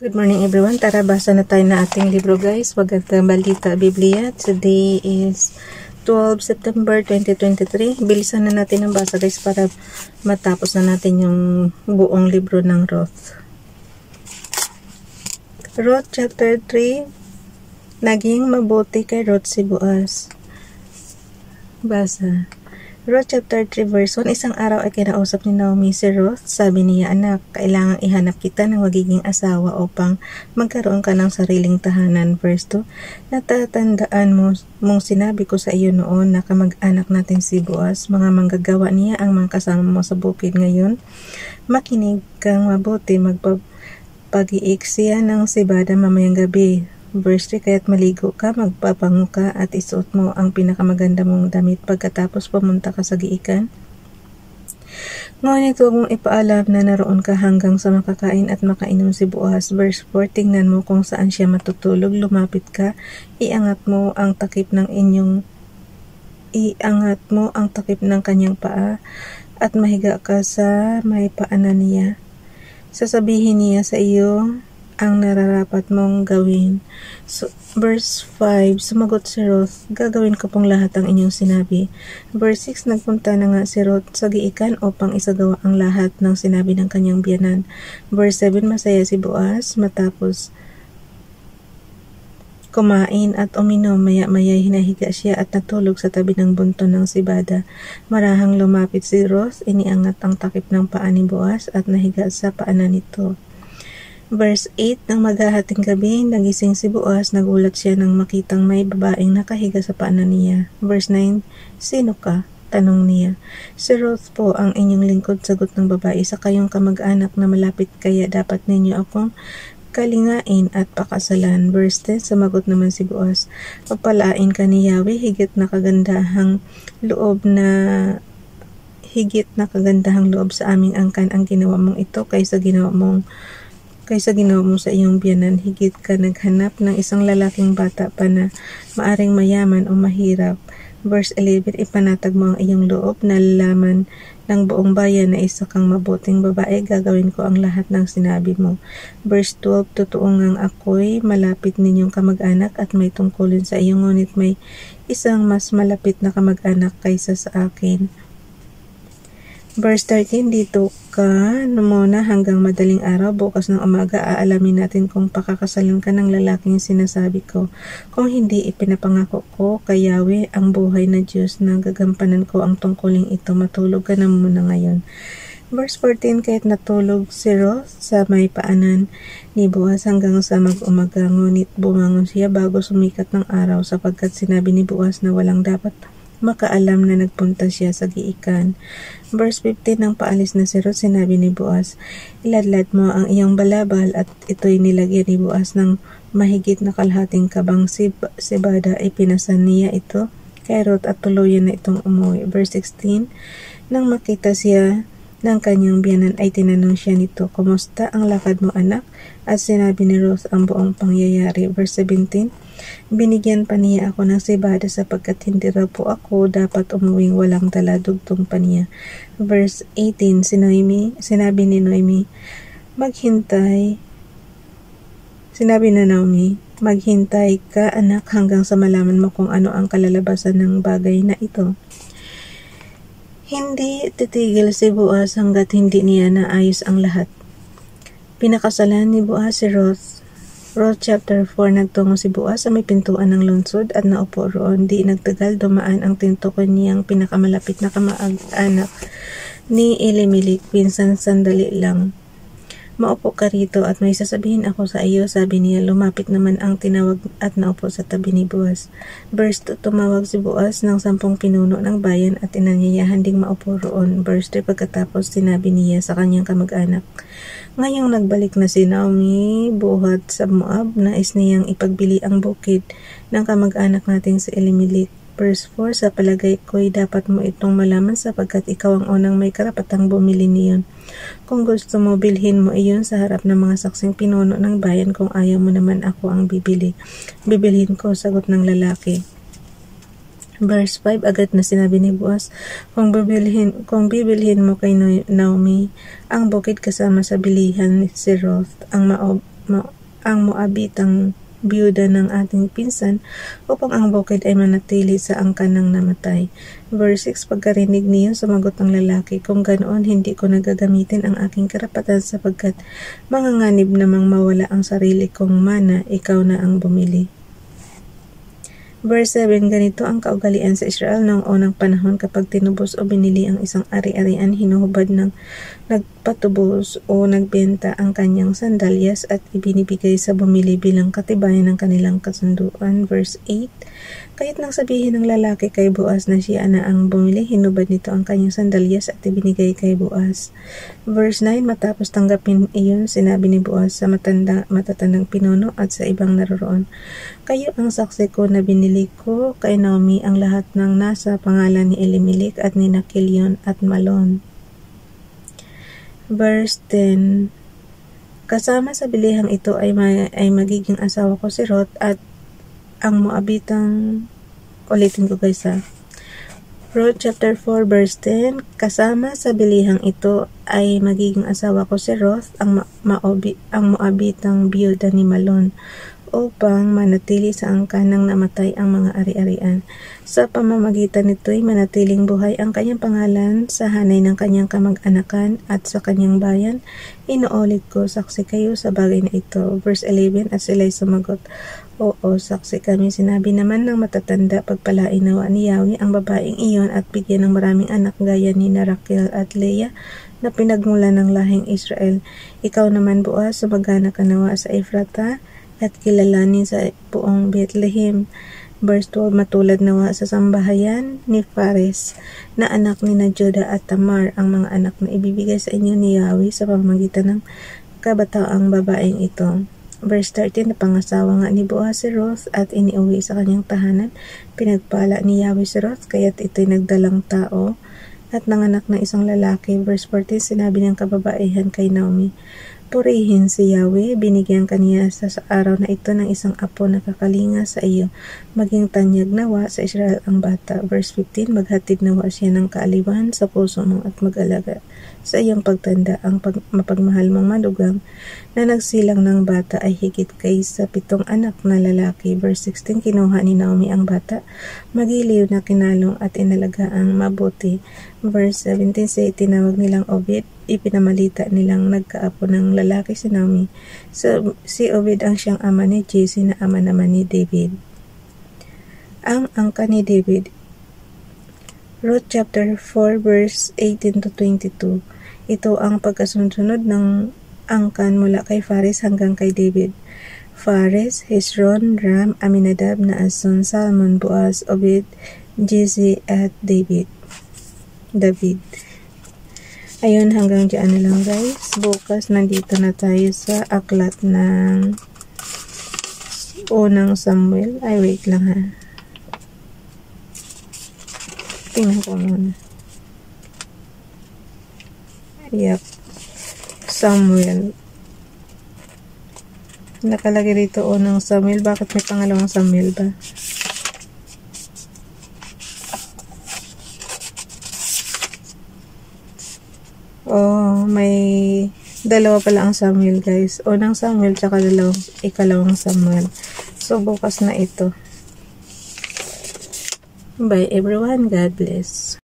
Good morning everyone. Tara, basa na tayo na ating libro guys. Wagatang Balita Biblia. Today is 12 September 2023. Bilisan na natin ang basa guys para matapos na natin yung buong libro ng Ruth. Ruth chapter 3. Naging mabuti kay Ruth si Boaz. Basa. Ruth chapter 3 verse 1. Isang araw ay kinausap ni Naomi si Ruth. Sabi niya, anak, kailangang ihanap kita ng magiging asawa upang magkaroon ka ng sariling tahanan. Verse 2. Natatandaan mong sinabi ko sa iyo noon na kamag-anak natin si Boaz, mga manggagawa niya ang mga kasama mo sa bukid ngayon. Makinig kang mabuti, magpag-iik siya ng sibada mamayang gabi. Verse 3, kaya't maligo ka, magpapango ka at isuot mo ang pinakamaganda mong damit pagkatapos pumunta ka sa giikan. Ngunit huwag mong ipaalam na naroon ka hanggang sa makakain at makainom si Boaz. Verse 4, tingnan mo kung saan siya matutulog, lumapit ka, iangat mo ang takip ng kanyang paa at mahiga ka sa may paanan niya. Sasabihin niya sa iyo ang nararapat mong gawin. Verse 5, sumagot si Ruth, gagawin ko pong lahat ang inyong sinabi. Verse 6, nagpunta na nga si Ruth sa giikan upang isagawa ang lahat ng sinabi ng kanyang biyanan. Verse 7, masaya si Boaz matapos kumain at uminom, maya-maya hinahiga siya at natulog sa tabi ng bunton ng sibada. Marahang lumapit si Ruth, iniangat ang takip ng paa ni Boaz at nahiga sa paanan nito. Verse 8, nang maghahating gabi, nagising si Boaz, nagulat siya nang makitang may babaeng nakahiga sa paanan niya. Verse 9, sino ka? Tanong niya. Si Ruth po ang inyong lingkod, sagot ng babae, sa kayong kamag-anak na malapit, kaya dapat ninyo akong kalingain at pakasalan. Verse 10, sumagot naman si Boaz, pagpalain ka ni Yahweh, higit na kagandahang loob sa aming angkan ang ginawa mong ito kaysa ginawa mo sa iyong biyanan. Higit ka naghanap ng isang lalaking bata pa na maaring mayaman o mahirap. Verse 11, ipanatag mo ang iyong loob, nalalaman ng buong bayan na isa kang mabuting babae, gagawin ko ang lahat ng sinabi mo. Verse 12, totoo ngang ako'y malapit ninyong kamag-anak at may tungkulin sa iyo, ngunit may isang mas malapit na kamag-anak kaysa sa akin. Verse 13, dito ka muna hanggang madaling araw, bukas ng umaga aalamin natin kung pakakasalan ka ng lalaking sinasabi ko. Kung hindi, ipinapangako ko kay Yahweh ang buhay na Diyos na gagampanan ko ang tungkuling ito. Matulog ka na muna ngayon. Verse 14, kahit natulog si Ruth sa may paanan ni Boaz hanggang sa mag-umaga, ngunit bumangon siya bago sumikat ng araw sapagkat sinabi ni Boaz na walang dapat makaalam na nagpunta siya sa giikan. Verse 15, nang paalis na si Ruth, sinabi ni Boaz, iladlad mo ang iyong balabal, at ito'y nilagyan ni Boaz ng mahigit na kalahating kabang sibada. Ipinasan niya ito kay Ruth at tuluyan na itong umuwi. Verse 16, nang makita siya ng kanyang biyanan ay tinanong siya nito, kumusta ang lakad mo anak? At sinabi ni Ruth ang buong pangyayari. Verse 17, binigyan pa niya ako ng sibada sapagkat hindi raw po ako dapat umuwing walang dala, dugtong pa niya. Verse 18, sinabi ni Naomi, maghintay ka anak hanggang sa malaman mo kung ano ang kalalabasan ng bagay na ito. Hindi titigil si Boaz hanggat hindi niya naayos ang lahat. Pinakasalan ni Boaz si Ruth. Ruth chapter 4, nagtungo si Boaz sa may pintuan ng lungsod at naupo roon. Di nagtagal, dumaan ang tintukoy niyang pinakamalapit na kamag-anak ni Elimelech. Pinsan, sandali lang. Maupo ka rito at may sasabihin ako sa iyo, sabi niya. Lumapit naman ang tinawag at naupo sa tabi ni Boaz. Verse 2, tumawag si Boaz ng 10 pinuno ng bayan at inanyayahan ding maupo roon. Verse 3, pagkatapos sinabi niya sa kanyang kamag-anak, ngayong nagbalik na si Naomi buhat sa Moab, nais niyang ipagbili ang bukid ng kamag-anak nating si Elimelech. Verse 4, sa palagay ko'y dapat mo itong malaman sapagkat ikaw ang unang may karapatang bumili niyon. Kung gusto mo, bilhin mo iyon sa harap ng mga saksing pinuno ng bayan. Kung ayaw mo naman, ako ang bibili. Bibilhin ko, sagot ng lalaki. Verse 5, agad na sinabi ni Boaz, kung bibilhin mo kay Naomi ang bukid kasama sa bilihan si Ruth, ang Moabitang biyuda ng ating pinsan, upang ang bukid ay manatili sa angkan ng namatay. Verse 6, pagkarinig niyo, sumagot ang lalaki, kung ganoon hindi ko nagagamitin ang aking karapatan sapagkat manganganib namang mawala ang sarili kong mana, ikaw na ang bumili. Verse 7, ganito ang kaugalian sa Israel noong unang panahon kapag tinubos o binili ang isang ari-arian, hinuhubad ng nagpatubos o nagbenta ang kanyang sandalyas at ibinibigay sa bumili bilang katibayan ng kanilang kasunduan. Verse 8, kahit nang sabihin ng lalaki kay Boaz na siya na ang bumili, hinubad nito ang kanyang sandalyas at ibinigay kay Boaz. Verse 9, matapos tanggapin iyon, sinabi ni Boaz sa matatandang pinuno at sa ibang naroroon, kayo ang saksi ko na binili ko kay Naomi ang lahat ng nasa pangalan ni Elimelech at ni Kilion at Malon. Verse 10, kasama sa bilihang ito ay magiging asawa ko si Ruth at ang Moabitang, ulitin ko guys ha. Ruth chapter 4 verse 10, kasama sa bilihang ito ay magiging asawa ko si Ruth, ang Moabitang biyuda ni Malon, upang manatili sa angkan ng namatay ang mga ari-arian. Sa pamamagitan nito'y manatiling buhay ang kanyang pangalan sa hanay ng kanyang kamag-anakan at sa kanyang bayan. Inuulit ko, saksi kayo sa bagay na ito. Verse 11, at sila'y sumagot, oo, saksi kami. Sinabi naman ng matatanda, pagpalain nawa ni Yahweh ang babaeng iyon at bigyan ng maraming anak gaya ni Raquel at Leah na pinagmula ng lahing Israel. Ikaw naman, Boaz, sumagana ka nawa sa Ephrata at kilalanin sa buong Bethlehem. Verse 12, matulad nawa sa sambahayan ni Fares na anak ni Judah at Tamar, ang mga anak na ibibigay sa inyo ni Yahweh sa pamamagitan ng kabataang babaeng ito. Verse 13, napangasawa nga ni Boaz si Ruth at iniuwi sa kanyang tahanan. Pinagpala ni Yahweh si Ruth, kaya't ito'y nagdalang tao at nanganak ng isang lalaki. Verse 14, sinabi ng kababaihan kay Naomi, purihin si Yahweh, binigyan kaniya sa araw na ito ng isang apo na kakalinga sa iyo. Maging tanyag nawa sa Israel ang bata. Verse 15, maghatid nawa siya ng kaaliwan sa puso mo at mag-alaga sa iyong pagtanda. Ang mapagmahal mong manugang na nagsilang ng bata ay higit kaysa 7 anak na lalaki. Verse 16, kinuha ni Naomi ang bata, magiliw na kinalong at inalagaang mabuti. Verse 17, sa tinawag nilang Obed, ipinamalita nilang nagkaapo ng lalaki si Naomi. So, si Obed ang siyang ama ni Jesse na ama naman ni David. Ang angka ni David. Ruth chapter 4 verse 18 to 22. Ito ang pagkasunod ng angkan mula kay Fares hanggang kay David. Fares, Hezron, Ram, Aminadab, Naason, Salmon, Boaz, Obed, Jesse at David. Ayun, hanggang dyan na lang guys. Bukas nandito na tayo sa aklat ng unang Samuel. Ay, wait lang ha. Tingnan ko muna. Yep. Samuel. Nakalagay dito unang Samuel. Bakit may pangalawang Samuel ba? Oh, may dalawa pala ang Samuel guys. Unang Samuel tsaka ikalawang Samuel. So, bukas na ito. Bye everyone. God bless.